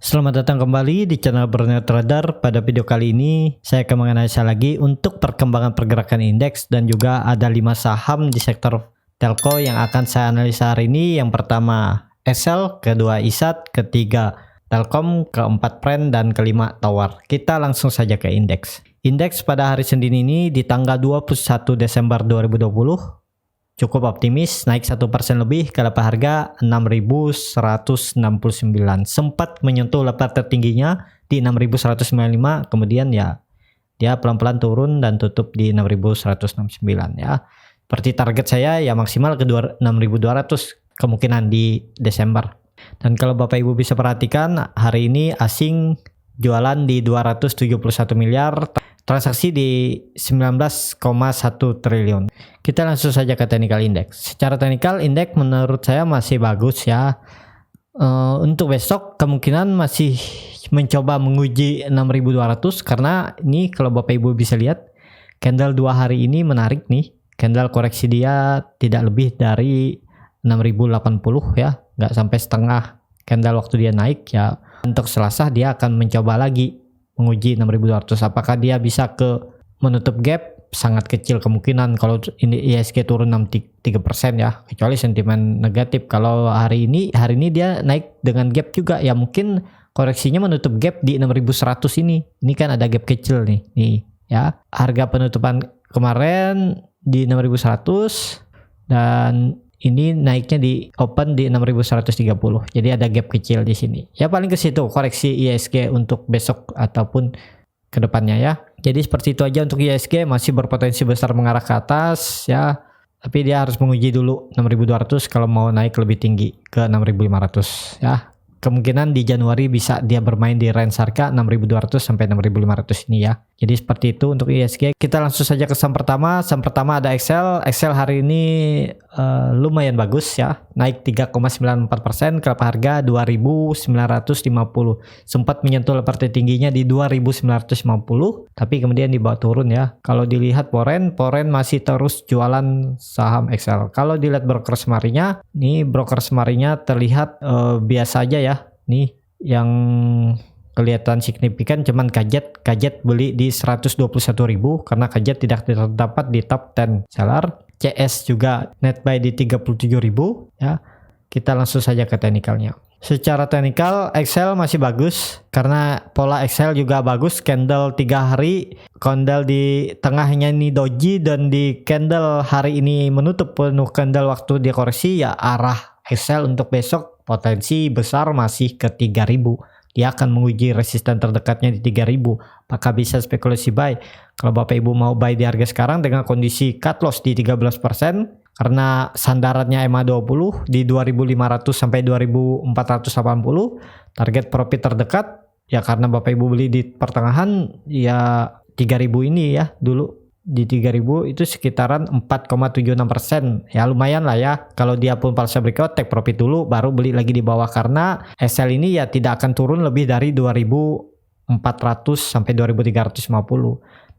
Selamat datang kembali di channel Burner Trader. Pada video kali ini saya akan menganalisa lagi untuk perkembangan pergerakan indeks dan juga ada 5 saham di sektor telco yang akan saya analisa hari ini. Yang pertama XL, kedua ISAT, ketiga Telkom, keempat Pren, dan kelima Tower. Kita langsung saja ke indeks. Indeks pada hari Senin ini di tanggal 21 Desember 2020 cukup optimis, naik 1% lebih ke level harga 6.169. Sempat menyentuh level tertingginya di 6.195, kemudian ya dia pelan-pelan turun dan tutup di 6.169 ya. Seperti target saya ya maksimal ke 6.200 kemungkinan di Desember. Dan kalau Bapak Ibu bisa perhatikan, hari ini asing jualan di 271 miliar, transaksi di 19,1 triliun. Kita langsung saja ke technical index. Secara technical index menurut saya masih bagus ya. Untuk besok kemungkinan masih mencoba menguji 6.200 karena ini kalau Bapak Ibu bisa lihat candle 2 hari ini menarik nih. Candle koreksi dia tidak lebih dari 6.080 ya, nggak sampai setengah candle waktu dia naik ya. Untuk Selasa dia akan mencoba lagi menguji 6.200. Apakah dia bisa ke menutup gap? Sangat kecil kemungkinan kalau ini IHSG turun 63% ya, kecuali sentimen negatif. Kalau hari ini dia naik dengan gap juga ya, mungkin koreksinya menutup gap di 6.100 ini. Ini kan ada gap kecil nih ya. Harga penutupan kemarin di 6.100 dan ini naiknya di open di 6.130. Jadi ada gap kecil di sini. Ya paling ke situ koreksi IHSG untuk besok ataupun ke depannya ya. Jadi seperti itu aja untuk IHSG, masih berpotensi besar mengarah ke atas ya. Tapi dia harus menguji dulu 6.200 kalau mau naik lebih tinggi ke 6.500 ya. Kemungkinan di Januari bisa dia bermain di range harga 6.200 sampai 6.500 ini ya. Jadi seperti itu untuk IHSG. Kita langsung saja ke saham pertama. Saham pertama ada XL. XL hari ini lumayan bagus ya. Naik 3,94% ke harga 2.950. Sempat menyentuh level tertingginya di 2.950. Tapi kemudian dibawa turun ya. Kalau dilihat Poren masih terus jualan saham XL. Kalau dilihat broker semarinya, nih broker semarinya terlihat biasa aja ya. Nih yang kelihatan signifikan cuman Kajet beli di 121.000 karena Kajet tidak terdapat di top 10 seller. CS juga net buy di 37.000 ya. Kita langsung saja ke technicalnya. Secara technical Excel masih bagus karena pola Excel juga bagus. Candle 3 hari, candle di tengahnya ini doji dan di candle hari ini menutup penuh candle waktu dia koreksi ya. Arah Excel untuk besok potensi besar masih ke 3.000. Dia akan menguji resisten terdekatnya di 3.000. Apakah bisa spekulasi buy? Kalau Bapak Ibu mau buy di harga sekarang dengan kondisi cut loss di 13% karena sandarannya MA20 di 2.500 sampai 2.480, target profit terdekat ya karena Bapak Ibu beli di pertengahan ya 3.000 ini ya dulu. Di 3.000 itu sekitaran 4,76%. Ya lumayan lah ya. Kalau dia pun palsa breakout, take profit dulu baru beli lagi di bawah karena SL ini ya tidak akan turun lebih dari 2.400 sampai 2.350.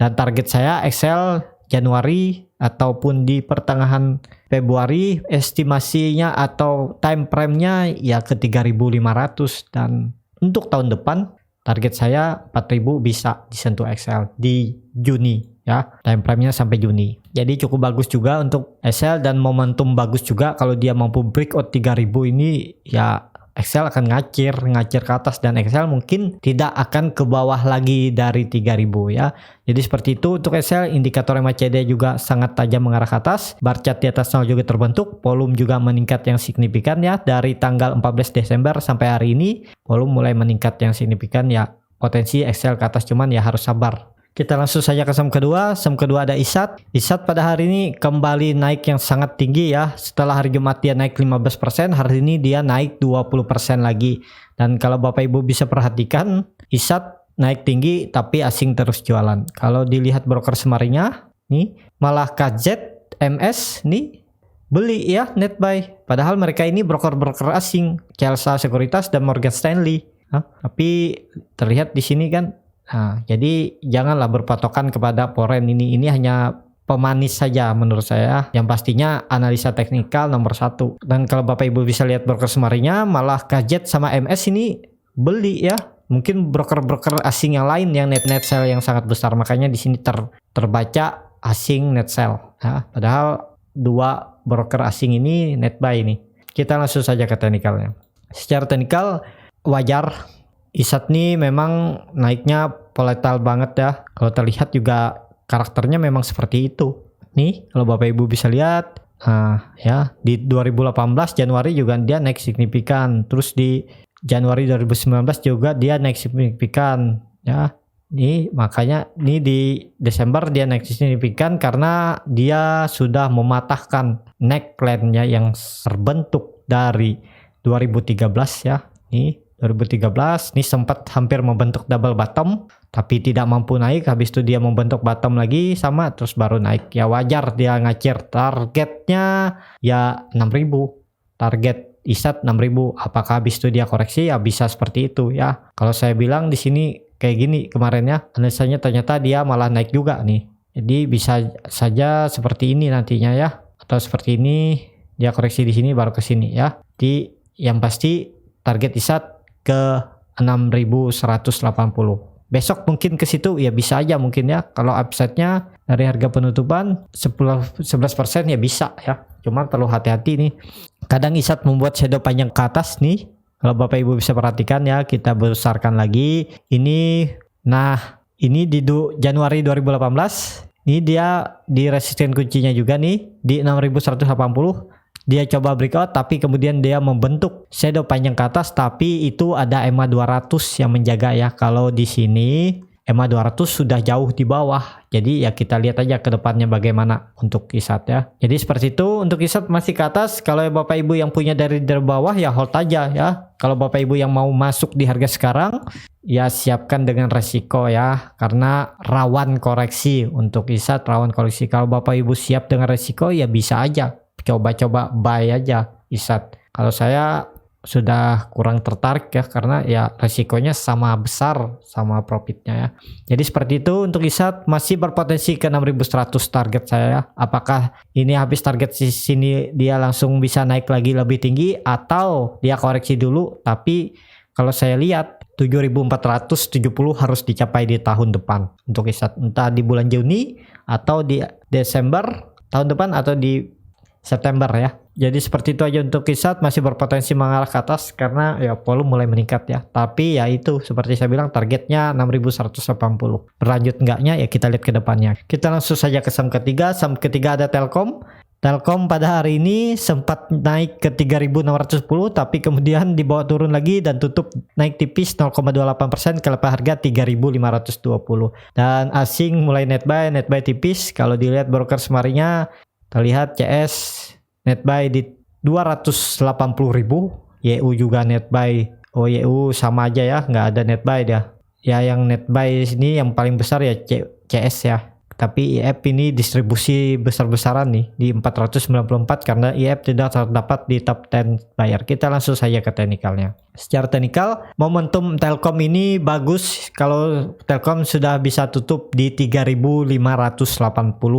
Dan target saya XL Januari ataupun di pertengahan Februari estimasinya atau time frame-nya ya ke 3.500. Dan untuk tahun depan target saya 4.000 bisa disentuh XL di Juni ya, time frame-nya sampai Juni. Jadi cukup bagus juga untuk XL dan momentum bagus juga kalau dia mampu breakout 3.000 ini ya XL akan ngacir ke atas dan XL mungkin tidak akan ke bawah lagi dari 3.000 ya. Jadi seperti itu untuk XL. Indikator MACD juga sangat tajam mengarah ke atas. Bar chart di atas nol juga terbentuk. Volume juga meningkat yang signifikan ya. Dari tanggal 14 Desember sampai hari ini volume mulai meningkat yang signifikan ya. Potensi XL ke atas cuman ya harus sabar. Kita langsung saja ke saham kedua. Saham kedua ada ISAT. ISAT pada hari ini kembali naik yang sangat tinggi ya. Setelah hari Jumat dia naik 15%, hari ini dia naik 20% lagi. Dan kalau Bapak Ibu bisa perhatikan, ISAT naik tinggi tapi asing terus jualan. Kalau dilihat broker semarinya, nih malah KZ, MS nih beli ya net buy. Padahal mereka ini broker-broker asing, Chelsea Sekuritas dan Morgan Stanley. Tapi terlihat di sini kan. Nah, jadi janganlah berpatokan kepada Poren ini hanya pemanis saja menurut saya. Yang pastinya analisa teknikal nomor 1. Dan kalau Bapak Ibu bisa lihat broker semarinya, malah KZ sama MS ini beli ya. Mungkin broker-broker asing yang lain yang net sell yang sangat besar, makanya di sini terbaca asing net sell ya. Padahal dua broker asing ini net buy nih. Kita langsung saja ke teknikalnya. Secara teknikal wajar, ISAT nih memang naiknya volatile banget ya. Kalau terlihat juga karakternya memang seperti itu. Nih kalau Bapak Ibu bisa lihat, ya di 2018 Januari juga dia naik signifikan. Terus di Januari 2019 juga dia naik signifikan ya. Nih makanya nih di Desember dia naik signifikan karena dia sudah mematahkan neckline-nya yang terbentuk dari 2013 ya. Nih 2013 nih sempat hampir membentuk double bottom tapi tidak mampu naik, habis itu dia membentuk bottom lagi sama terus baru naik. Ya wajar dia ngacir, targetnya ya 6.000. Target ISAT 6.000. Apakah habis itu dia koreksi? Ya bisa seperti itu ya. Kalau saya bilang di sini kayak gini kemarin ya, analisanya ternyata dia malah naik juga nih. Jadi bisa saja seperti ini nantinya ya, atau seperti ini dia koreksi di sini baru ke sini ya. Jadi yang pasti target ISAT ke 6.180. Besok mungkin ke situ ya bisa aja mungkin ya. Kalau upside-nya dari harga penutupan 11% ya bisa ya. Cuman perlu hati-hati nih. Kadang ISAT membuat shadow panjang ke atas nih. Kalau Bapak Ibu bisa perhatikan ya, kita besarkan lagi. Ini di Januari 2018. Ini dia di resisten kuncinya juga nih di 6.180. Dia coba breakout tapi kemudian dia membentuk shadow panjang ke atas, tapi itu ada EMA 200 yang menjaga ya. Kalau di sini EMA 200 sudah jauh di bawah. Jadi ya kita lihat aja ke depannya bagaimana untuk ISAT ya. Jadi seperti itu untuk ISAT masih ke atas. Kalau Bapak Ibu yang punya dari bawah ya hold aja ya. Kalau Bapak Ibu yang mau masuk di harga sekarang ya siapkan dengan resiko ya. Karena rawan koreksi untuk ISAT, rawan koreksi. Kalau Bapak Ibu siap dengan resiko ya bisa aja. Coba-coba buy aja ISAT. Kalau saya sudah kurang tertarik ya karena ya resikonya sama besar sama profitnya ya. Jadi seperti itu untuk ISAT masih berpotensi ke 6.100 target saya ya. Apakah ini habis target di sini dia langsung bisa naik lagi lebih tinggi atau dia koreksi dulu, tapi kalau saya lihat 7.470 harus dicapai di tahun depan untuk ISAT, entah di bulan Juni atau di Desember tahun depan atau di September ya. Jadi seperti itu aja untuk ISAT, masih berpotensi mengarah ke atas karena ya volume mulai meningkat ya. Tapi ya itu seperti saya bilang targetnya 6.180. Berlanjut enggaknya ya kita lihat ke depannya. Kita langsung saja ke saham ketiga. Saham ketiga ada Telkom. Telkom pada hari ini sempat naik ke 3.610 tapi kemudian dibawa turun lagi dan tutup naik tipis 0,28% ke lepas harga 3.520. Dan asing mulai net buy tipis. Kalau dilihat broker semarinya terlihat CS net buy di 280.000, YU juga net buy. Oh YU sama aja ya, nggak ada net buy dia. Ya yang net buy sini yang paling besar ya CS ya. Tapi IF ini distribusi besar-besaran nih di 494 karena IF tidak terdapat di top 10 buyer. Kita langsung saja ke teknikalnya. Secara teknikal, momentum Telkom ini bagus kalau Telkom sudah bisa tutup di 3.580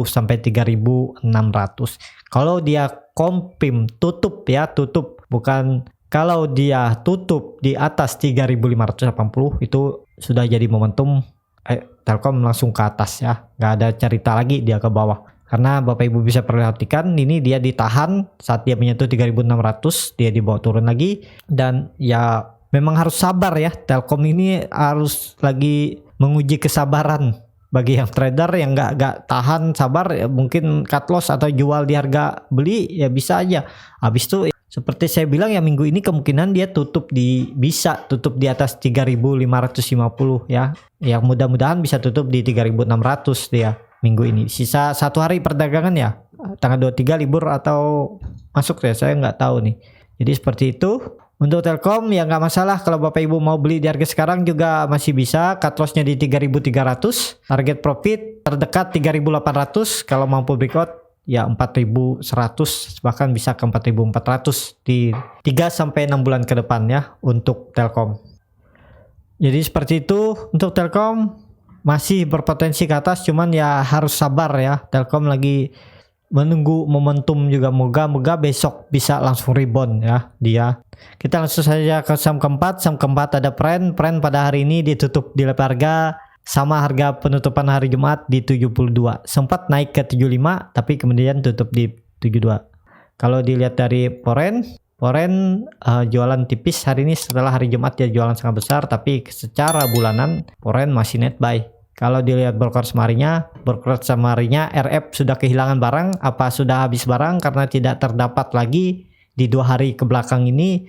sampai 3.600. Kalau dia kompim tutup bukan kalau dia tutup di atas 3.580 itu sudah jadi momentum Telkom langsung ke atas ya, nggak ada cerita lagi dia ke bawah. Karena Bapak Ibu bisa perhatikan ini dia ditahan saat dia menyentuh 3.600, dia dibawa turun lagi. Dan ya memang harus sabar ya, Telkom ini harus lagi menguji kesabaran. Bagi yang trader yang nggak tahan sabar ya mungkin cut loss atau jual di harga beli ya bisa aja. Habis itu seperti saya bilang ya minggu ini kemungkinan dia bisa tutup di atas 3.550 ya. Yang mudah-mudahan bisa tutup di 3.600 dia minggu ini. Sisa satu hari perdagangan ya. Tanggal 23 libur atau masuk ya, saya nggak tahu nih. Jadi seperti itu. Untuk Telkom ya nggak masalah kalau Bapak Ibu mau beli di harga sekarang juga masih bisa. Cut loss-nya di 3.300. Target profit terdekat 3.800. Kalau mampu breakout ya 4.100 bahkan bisa ke 4.400 di 3-6 bulan ke depan ya untuk Telkom. Jadi seperti itu untuk Telkom, masih berpotensi ke atas cuman ya harus sabar ya. Telkom lagi menunggu momentum juga, moga-moga besok bisa langsung rebound ya dia. Kita langsung saja ke saham keempat. Saham keempat ada Pren pada hari ini ditutup di level harga sama harga penutupan hari Jumat di 72. Sempat naik ke 75 tapi kemudian tutup di 72. Kalau dilihat dari Poren jualan tipis hari ini, setelah hari Jumat dia jualan sangat besar, tapi secara bulanan Poren masih net buy. Kalau dilihat broker samarinya RF sudah kehilangan barang, apa sudah habis barang karena tidak terdapat lagi di 2 hari ke belakang ini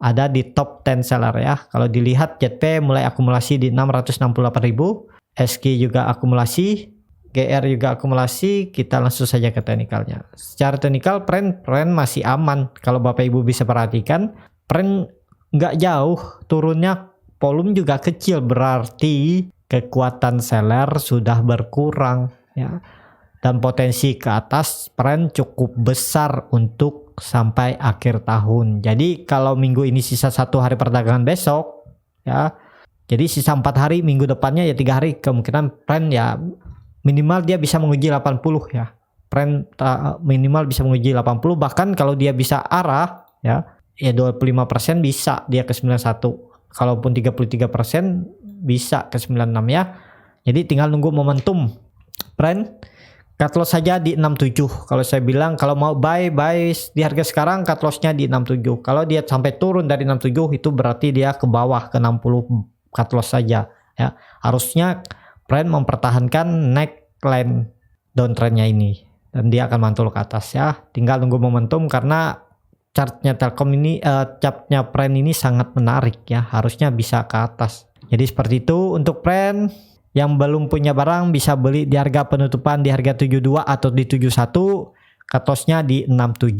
ada di top 10 seller ya. Kalau dilihat ZP mulai akumulasi di 668.000, SQ juga akumulasi, GR juga akumulasi. Kita langsung saja ke teknikalnya. Secara teknikal Pren masih aman. Kalau Bapak Ibu bisa perhatikan, Pren nggak jauh turunnya, volume juga kecil, berarti kekuatan seller sudah berkurang ya, dan potensi ke atas Pren cukup besar untuk sampai akhir tahun. Jadi kalau minggu ini sisa 1 hari perdagangan besok ya, jadi sisa 4 hari, minggu depannya ya 3 hari, kemungkinan Pren ya minimal dia bisa menguji 80 ya. Pren minimal bisa menguji 80, bahkan kalau dia bisa arah ya 25% bisa dia ke 91. Kalaupun 33% bisa ke 96 ya. Jadi tinggal nunggu momentum. Pren cut loss saja di 67. Kalau saya bilang kalau mau buy di harga sekarang cut lossnya di 67. Kalau dia sampai turun dari 67 itu berarti dia ke bawah ke 60, cut loss saja ya. Harusnya Pren mempertahankan neckline downtrendnya ini dan dia akan mantul ke atas ya. Tinggal nunggu momentum karena chartnya Telkom ini, chartnya Pren ini sangat menarik ya, harusnya bisa ke atas. Jadi seperti itu untuk Pren. Yang belum punya barang bisa beli di harga penutupan di harga 72 atau di 71, cut loss-nya di 67.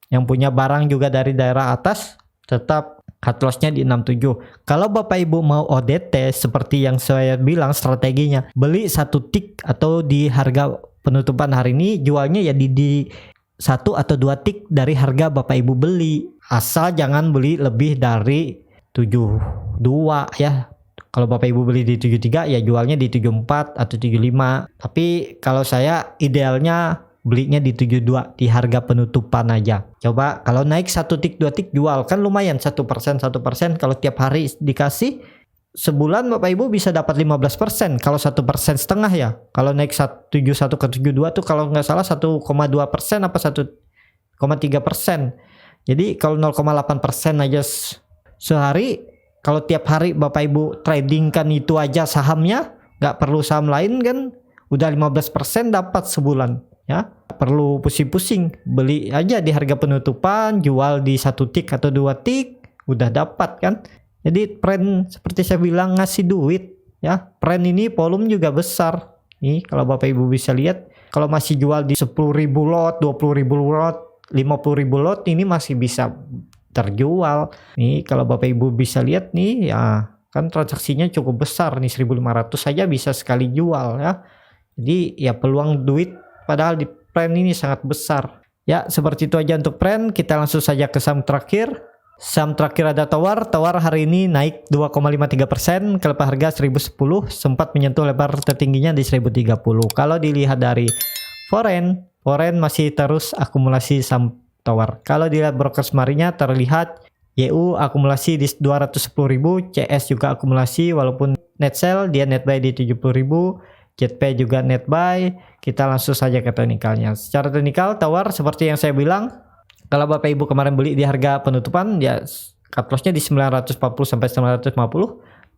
Yang punya barang juga dari daerah atas tetap cut loss-nya di 67. Kalau Bapak Ibu mau ODT seperti yang saya bilang strateginya, beli 1 tick atau di harga penutupan hari ini, jualnya ya di 1 atau 2 tick dari harga Bapak Ibu beli. Asal jangan beli lebih dari 72 ya. Kalau Bapak Ibu beli di 73 ya jualnya di 74 atau 75. Tapi kalau saya idealnya belinya di 72 di harga penutupan aja. Coba kalau naik 1 tick 2 tick jual, kan lumayan 1%. Kalau tiap hari dikasih, sebulan Bapak Ibu bisa dapat 15%. Kalau 1,5% ya. Kalau naik 71 ke 72 tuh kalau nggak salah 1,2% apa 1,3%. Jadi kalau 0,8% aja sehari, kalau tiap hari Bapak Ibu trading kan itu aja sahamnya, nggak perlu saham lain kan, udah 15% dapat sebulan ya. Perlu pusing-pusing, beli aja di harga penutupan, jual di 1 tick atau 2 tick, udah dapat kan. Jadi Pren seperti saya bilang ngasih duit ya. Pren ini volume juga besar. Nih kalau Bapak Ibu bisa lihat, kalau masih jual di 10.000 lot, 20.000 lot, 50.000 lot, ini masih bisa terjual. Nih kalau Bapak Ibu bisa lihat nih ya, kan transaksinya cukup besar nih, 1.500 saja bisa sekali jual ya. Jadi ya peluang duit padahal di Pren ini sangat besar. Ya seperti itu aja untuk Pren. Kita langsung saja ke saham terakhir. Saham terakhir ada Tower hari ini naik 2,53% ke level harga 1010, sempat menyentuh lebar tertingginya di 1030. Kalau dilihat dari Foreign masih terus akumulasi saham Tower. Kalau dilihat broker semarinya terlihat YU akumulasi di 210.000, CS juga akumulasi walaupun net sell, dia net buy di 70.000, ZP juga net buy. Kita langsung saja ke teknikalnya. Secara teknikal Tower seperti yang saya bilang, kalau Bapak Ibu kemarin beli di harga penutupan ya cut loss-nya di 940 sampai 950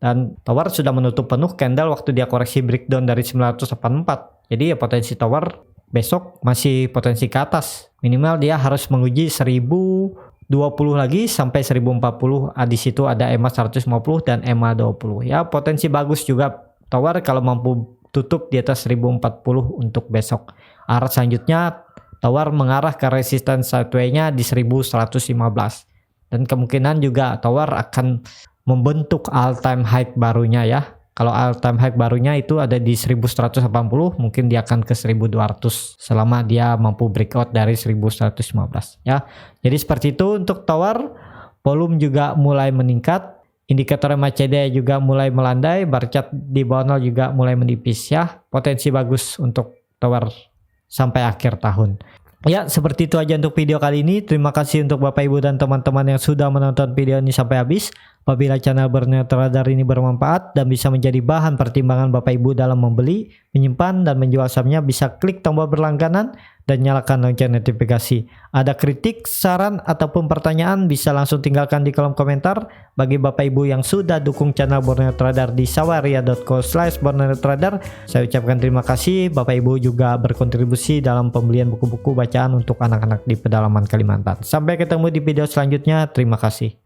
dan Tower sudah menutup penuh candle waktu dia koreksi breakdown dari 984. Jadi ya potensi Tower besok masih potensi ke atas. Minimal dia harus menguji 1020 lagi sampai 1040. Di situ ada EMA 150 dan EMA 20. Ya potensi bagus juga Tower kalau mampu tutup di atas 1040 untuk besok. Arah selanjutnya Tower mengarah ke resistance sideways-nya di 1115. Dan kemungkinan juga Tower akan membentuk all time high barunya ya. Kalau all time high barunya itu ada di 1180, mungkin dia akan ke 1200 selama dia mampu breakout dari 1115 ya. Jadi seperti itu untuk Tower. Volume juga mulai meningkat, indikator MACD juga mulai melandai, bar chart di bawah 0 juga mulai menipis ya. Potensi bagus untuk Tower sampai akhir tahun. Ya, seperti itu aja untuk video kali ini. Terima kasih untuk Bapak Ibu dan teman-teman yang sudah menonton video ini sampai habis. Apabila channel Berniat Radar ini bermanfaat dan bisa menjadi bahan pertimbangan Bapak Ibu dalam membeli, menyimpan, dan menjual sahamnya, bisa klik tombol berlangganan dan nyalakan lonceng notifikasi. Ada kritik, saran, ataupun pertanyaan bisa langsung tinggalkan di kolom komentar. Bagi Bapak Ibu yang sudah dukung channel Berniat Radar di sawaria.co/berniatradar, saya ucapkan terima kasih. Bapak Ibu juga berkontribusi dalam pembelian buku-buku bacaan untuk anak-anak di pedalaman Kalimantan. Sampai ketemu di video selanjutnya. Terima kasih.